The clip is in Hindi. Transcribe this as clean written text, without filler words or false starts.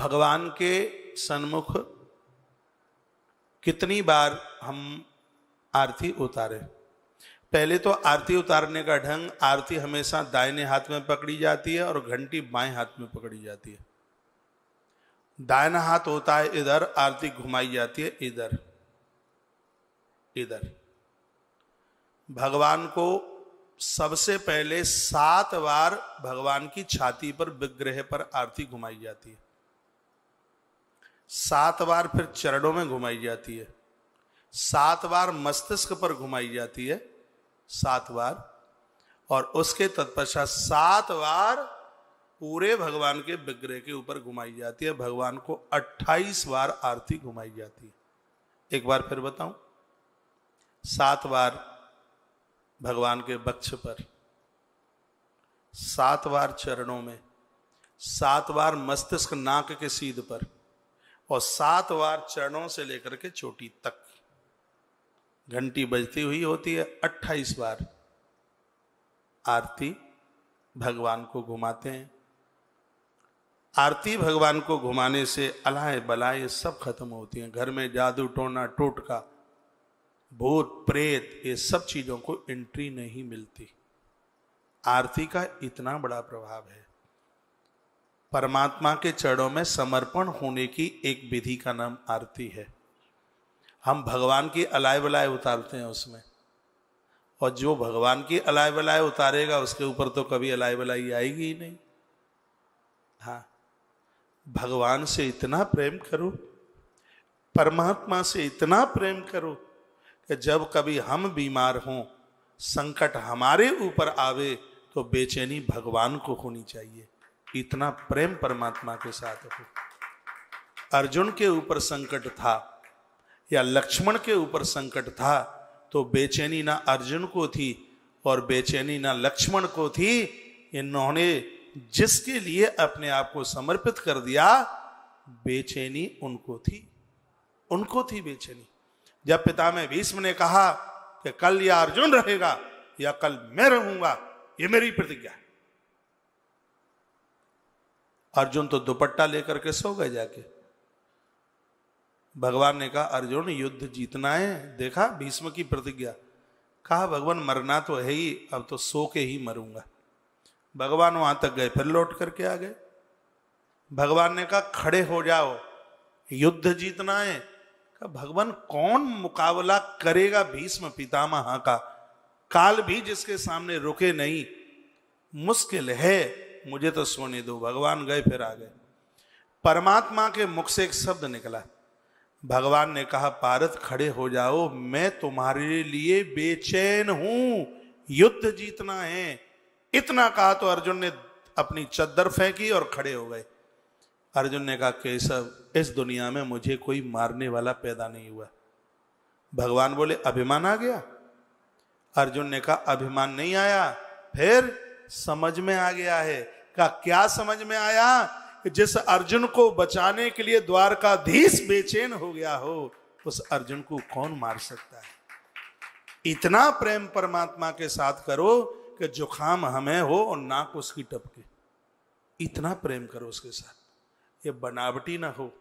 भगवान के सन्मुख कितनी बार हम आरती उतारे। पहले तो आरती उतारने का ढंग, आरती हमेशा दाहिने हाथ में पकड़ी जाती है और घंटी बाएं हाथ में पकड़ी जाती है। दाहिना हाथ होता है इधर, आरती घुमाई जाती है इधर इधर। भगवान को सबसे पहले 7 बार भगवान की छाती पर, विग्रह पर आरती घुमाई जाती है। 7 बार फिर चरणों में घुमाई जाती है। 7 बार मस्तिष्क पर घुमाई जाती है, 7 बार। और उसके तत्पश्चात 7 बार पूरे भगवान के विग्रह के ऊपर घुमाई जाती है। भगवान को 28 बार आरती घुमाई जाती है। एक बार फिर बताऊं, 7 बार भगवान के वक्ष पर, 7 बार चरणों में, 7 बार मस्तिष्क नाक के सीध पर, और 7 बार चरणों से लेकर के चोटी तक घंटी बजती हुई होती है। 28 बार आरती भगवान को घुमाते हैं। आरती भगवान को घुमाने से अलाए बलाए सब खत्म होती हैं। घर में जादू टोना टोटका, भूत प्रेत, ये सब चीजों को एंट्री नहीं मिलती। आरती का इतना बड़ा प्रभाव है। परमात्मा के चरणों में समर्पण होने की एक विधि का नाम आरती है। हम भगवान की अलाए बलाए उतारते हैं उसमें, और जो भगवान की अलाए बलाए उतारेगा उसके ऊपर तो कभी अलाए बलाई आएगी ही नहीं। हाँ, भगवान से इतना प्रेम करो, परमात्मा से इतना प्रेम करो कि जब कभी हम बीमार हों, संकट हमारे ऊपर आवे, तो बेचैनी भगवान को होनी चाहिए। इतना प्रेम परमात्मा के साथ हो। अर्जुन के ऊपर संकट था या लक्ष्मण के ऊपर संकट था, तो बेचैनी ना अर्जुन को थी और बेचैनी ना लक्ष्मण को थी। इन्होंने जिसके लिए अपने आप को समर्पित कर दिया, बेचैनी उनको थी बेचैनी। जब पितामह भीष्म ने कहा कि कल या अर्जुन रहेगा या कल मैं रहूंगा, ये मेरी प्रतिज्ञा है, अर्जुन तो दुपट्टा लेकर के सो गए जाके। भगवान ने कहा अर्जुन युद्ध जीतना है। देखा भीष्म की प्रतिज्ञा। कहा भगवान मरना तो है ही, अब तो सो के ही मरूंगा। भगवान वहां तक गए, फिर लौट करके आ गए। भगवान ने कहा खड़े हो जाओ, युद्ध जीतना है। कहा भगवान कौन मुकाबला करेगा भीष्म पितामह का? काल भी जिसके सामने रुके नहीं, मुश्किल है, मुझे तो सोने दो। भगवान गए, फिर आ गए। परमात्मा के मुख से एक शब्द निकला। भगवान ने कहा पारत खड़े हो जाओ, मैं तुम्हारे लिए बेचैन हूं, युद्ध जीतना है। इतना कहा तो अर्जुन ने अपनी चद्दर फेंकी और खड़े हो गए। अर्जुन ने कहा केशव, इस दुनिया में मुझे कोई मारने वाला पैदा नहीं हुआ। भगवान बोले अभिमान आ गया? अर्जुन ने कहा अभिमान नहीं आया, फिर समझ में आ गया है। कहा क्या समझ में आया? जिस अर्जुन को बचाने के लिए द्वारकाधीश बेचैन हो गया हो, उस अर्जुन को कौन मार सकता है? इतना प्रेम परमात्मा के साथ करो कि जुखाम हमें हो और नाक उसकी टपके। इतना प्रेम करो उसके साथ, ये बनावटी ना हो।